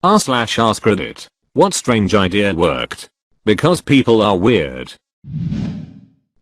r/AskReddit. What strange idea worked? Because people are weird.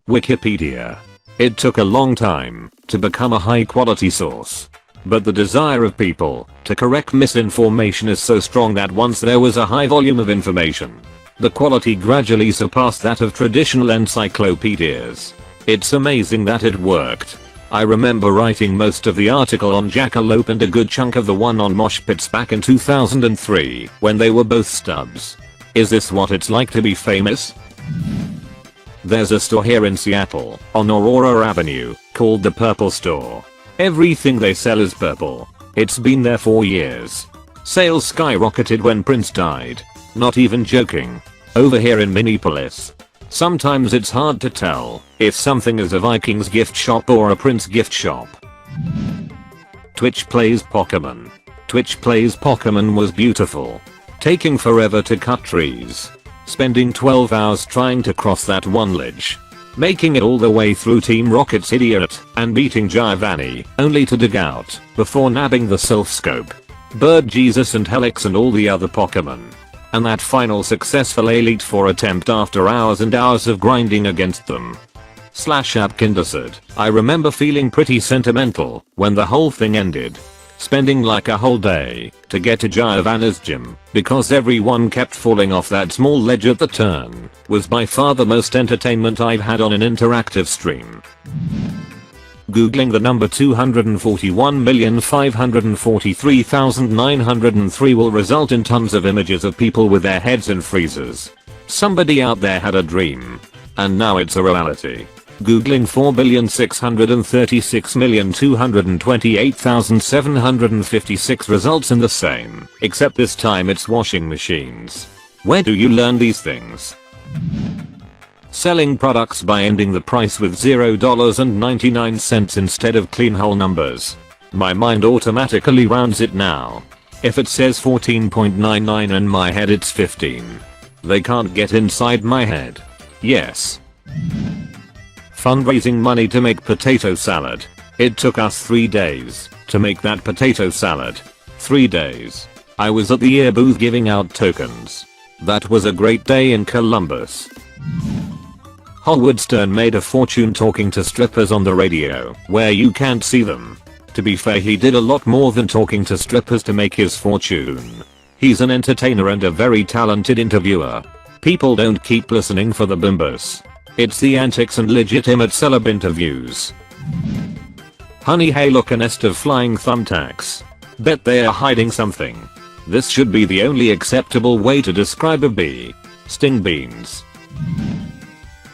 Wikipedia. It took a long time to become a high quality source. But the desire of people to correct misinformation is so strong that once there was a high volume of information, the quality gradually surpassed that of traditional encyclopedias. It's amazing that it worked. I remember writing most of the article on Jackalope and a good chunk of the one on mosh pits back in 2003 when they were both stubs. Is this what it's like to be famous? There's a store here in Seattle on Aurora Avenue called the Purple Store. Everything they sell is purple. It's been there for years. Sales skyrocketed when Prince died. Not even joking. Over here in Minneapolis, sometimes it's hard to tell if something is a Vikings gift shop or a Prince gift shop. Twitch Plays Pokemon. Twitch Plays Pokemon was beautiful. Taking forever to cut trees. Spending 12 hours trying to cross that one ledge. Making it all the way through Team Rocket's Idiot and beating Giovanni only to dig out before nabbing the Self Scope, Bird Jesus and Helix and all the other Pokemon. And that final successful Elite Four attempt after hours and hours of grinding against them. /Apkindersid. I remember feeling pretty sentimental when the whole thing ended. Spending like a whole day to get to Giovanna's gym because everyone kept falling off that small ledge at the turn was by far the most entertainment I've had on an interactive stream. Googling the number 241,543,903 will result in tons of images of people with their heads in freezers. Somebody out there had a dream. And now it's a reality. Googling 4,636,228,756 results in the same, except this time it's washing machines. Where do you learn these things? Selling products by ending the price with $0.99 instead of clean whole numbers. My mind automatically rounds it now. If it says 14.99 in my head it's 15. They can't get inside my head. Yes. Fundraising money to make potato salad. It took us 3 days to make that potato salad. 3 days. I was at the year booth giving out tokens. That was a great day in Columbus. Howard Stern made a fortune talking to strippers on the radio where you can't see them. To be fair, he did a lot more than talking to strippers to make his fortune. He's an entertainer and a very talented interviewer. People don't keep listening for the bimbos. It's the antics and legitimate celeb interviews. Honey, hey, look, a nest of flying thumbtacks. Bet they are hiding something. This should be the only acceptable way to describe a bee. Sting beans.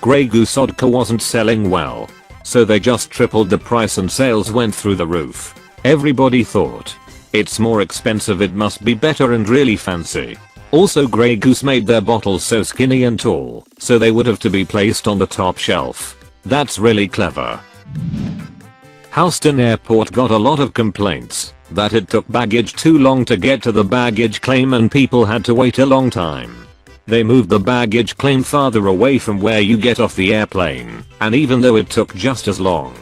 Grey Goose vodka wasn't selling well, so they just tripled the price and sales went through the roof. Everybody thought, it's more expensive, it must be better and really fancy. Also, Grey Goose made their bottles so skinny and tall, so they would have to be placed on the top shelf. That's really clever. Houston Airport got a lot of complaints that it took baggage too long to get to the baggage claim and people had to wait a long time. They moved the baggage claim farther away from where you get off the airplane, and even though it took just as long,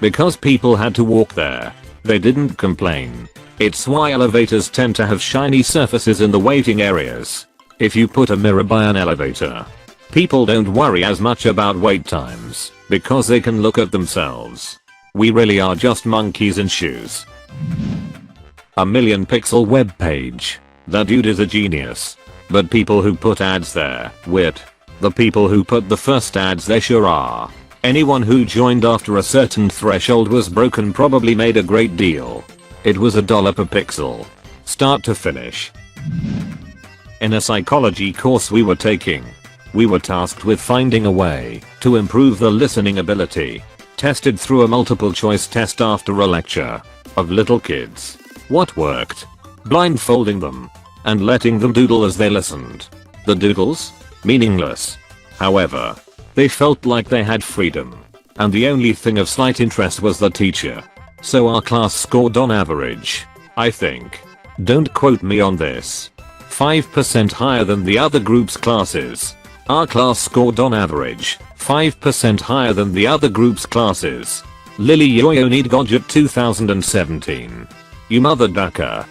because people had to walk there, they didn't complain. It's why elevators tend to have shiny surfaces in the waiting areas. If you put a mirror by an elevator, people don't worry as much about wait times because they can look at themselves. We really are just monkeys in shoes. A million pixel web page. That dude is a genius. But people who put ads there, weird. The people who put the first ads there sure are. Anyone who joined after a certain threshold was broken probably made a great deal. It was $1 per pixel. Start to finish. In a psychology course we were taking, we were tasked with finding a way to improve the listening ability. Tested through a multiple choice test after a lecture of little kids. What worked? Blindfolding them and letting them doodle as they listened. The doodles? Meaningless. However, they felt like they had freedom. And the only thing of slight interest was the teacher. So our class scored on average, I think, don't quote me on this, 5% higher than the other group's classes. Our class scored on average 5% higher than the other group's classes. Lily Yoyo Need Godget 2017. You mother ducker.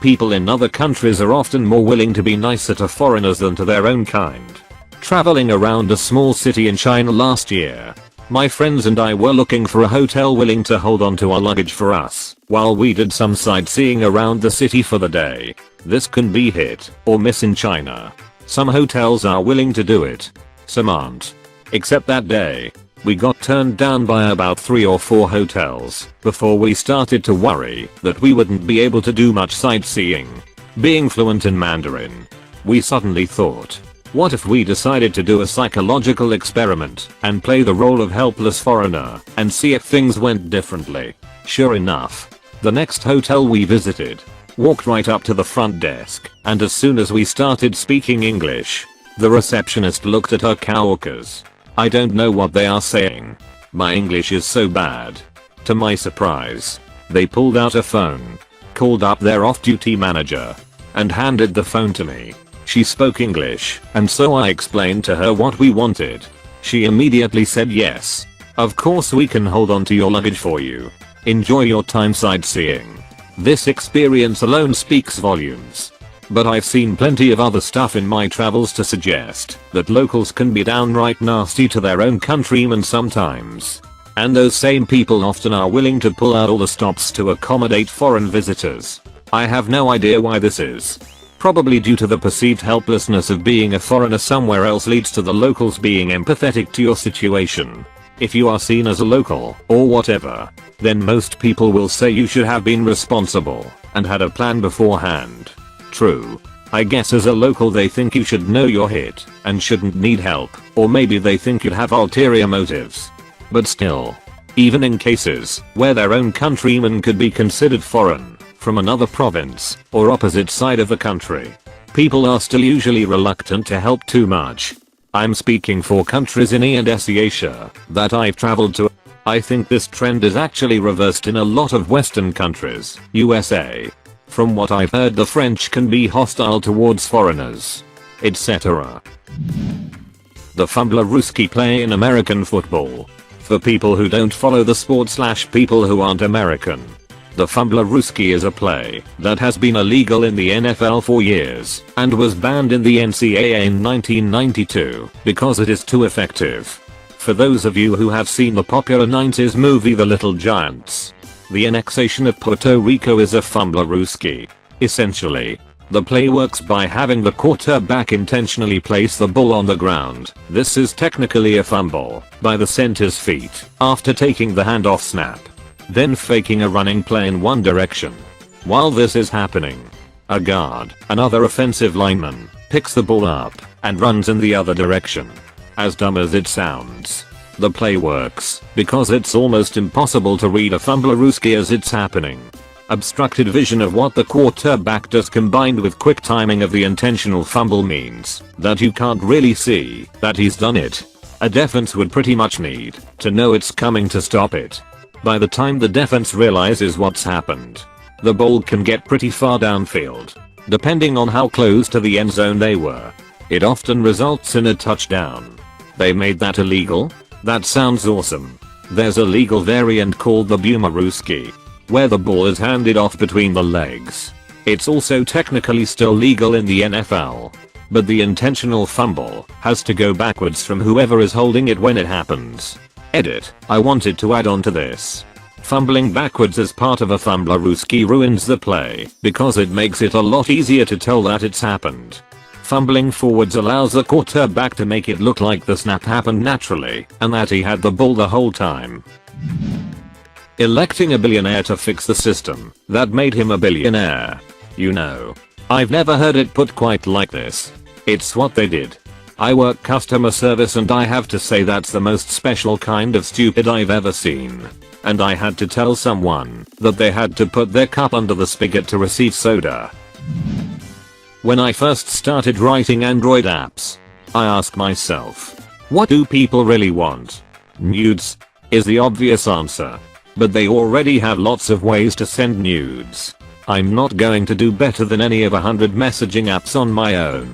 People in other countries are often more willing to be nicer to foreigners than to their own kind. Traveling around a small city in China last year, my friends and I were looking for a hotel willing to hold on to our luggage for us while we did some sightseeing around the city for the day. This can be hit or miss in China. Some hotels are willing to do it, some aren't. Except that day, we got turned down by about 3 or 4 hotels before we started to worry that we wouldn't be able to do much sightseeing. Being fluent in Mandarin, we suddenly thought, what if we decided to do a psychological experiment and play the role of helpless foreigner and see if things went differently? Sure enough, the next hotel we visited, walked right up to the front desk, and as soon as we started speaking English, the receptionist looked at her coworkers. I don't know what they are saying. My English is so bad. To my surprise, they pulled out a phone, called up their off-duty manager, and handed the phone to me. She spoke English, and so I explained to her what we wanted. She immediately said yes. Of course we can hold on to your luggage for you. Enjoy your time sightseeing. This experience alone speaks volumes. But I've seen plenty of other stuff in my travels to suggest that locals can be downright nasty to their own countrymen sometimes. And those same people often are willing to pull out all the stops to accommodate foreign visitors. I have no idea why this is. Probably due to the perceived helplessness of being a foreigner somewhere else leads to the locals being empathetic to your situation. If you are seen as a local or whatever, then most people will say you should have been responsible and had a plan beforehand. True. I guess as a local they think you should know your hit and shouldn't need help, or maybe they think you have ulterior motives. But still, even in cases where their own countrymen could be considered foreign, from another province or opposite side of the country, people are still usually reluctant to help too much. I'm speaking for countries in E&S Asia that I've traveled to. I think this trend is actually reversed in a lot of Western countries, USA. From what I've heard, the French can be hostile towards foreigners, etc. The Fumbler Ruski play in American football. For people who don't follow the sport / people who aren't American, the Fumbler Ruski is a play that has been illegal in the NFL for years and was banned in the NCAA in 1992 because it is too effective. For those of you who have seen the popular 90s movie The Little Giants, the annexation of Puerto Rico is a Fumbler Ruski. Essentially, the play works by having the quarterback intentionally place the ball on the ground. This is technically a fumble by the center's feet after taking the handoff snap, then faking a running play in one direction. While this is happening, a guard, another offensive lineman, picks the ball up and runs in the other direction. As dumb as it sounds, the play works because it's almost impossible to read a Fumbler Ruski as it's happening. Obstructed vision of what the quarterback does combined with quick timing of the intentional fumble means that you can't really see that he's done it. A defense would pretty much need to know it's coming to stop it. By the time the defense realizes what's happened, the ball can get pretty far downfield. Depending on how close to the end zone they were, it often results in a touchdown. They made that illegal? That sounds awesome. There's a legal variant called the Boomer Ruski, where the ball is handed off between the legs. It's also technically still legal in the NFL, but the intentional fumble has to go backwards from whoever is holding it when it happens. Edit. I wanted to add on to this. Fumbling backwards as part of a Fumbler Ruski ruins the play because it makes it a lot easier to tell that it's happened. Fumbling forwards allows the quarterback to make it look like the snap happened naturally and that he had the ball the whole time. Electing a billionaire to fix the system that made him a billionaire. You know, I've never heard it put quite like this. It's what they did. I work customer service and I have to say that's the most special kind of stupid I've ever seen. And I had to tell someone that they had to put their cup under the spigot to receive soda. When I first started writing Android apps, I asked myself, what do people really want? Nudes is the obvious answer. But they already have lots of ways to send nudes. I'm not going to do better than any of 100 messaging apps on my own.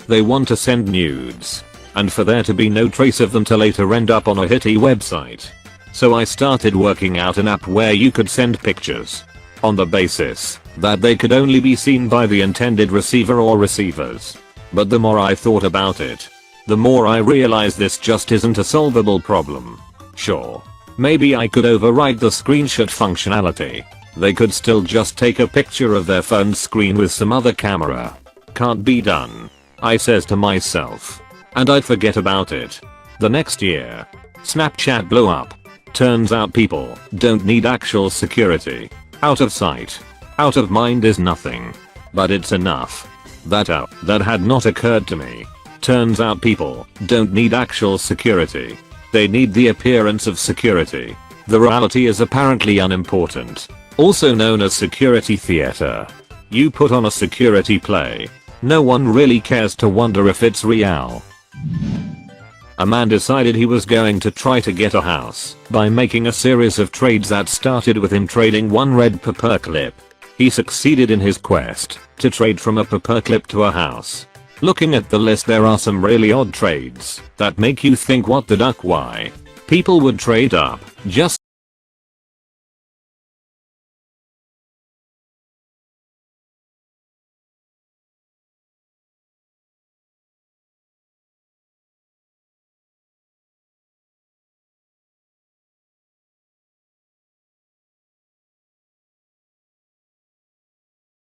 They want to send nudes, and for there to be no trace of them to later end up on a hitty website. So I started working out an app where you could send pictures. On the basis that they could only be seen by the intended receiver or receivers. But the more I thought about it, the more I realized this just isn't a solvable problem. Sure, maybe I could override the screenshot functionality. They could still just take a picture of their phone screen with some other camera. Can't be done, I says to myself. And I'd forget about it. The next year, Snapchat blew up. Turns out people don't need actual security. Out of sight, out of mind is nothing. But it's enough. That had not occurred to me. Turns out people don't need actual security. They need the appearance of security. The reality is apparently unimportant. Also known as security theater. You put on a security play. No one really cares to wonder if it's real. A man decided he was going to try to get a house by making a series of trades that started with him trading one red paperclip. He succeeded in his quest to trade from a paperclip to a house. Looking at the list, there are some really odd trades that make you think what the duck, why people would trade up just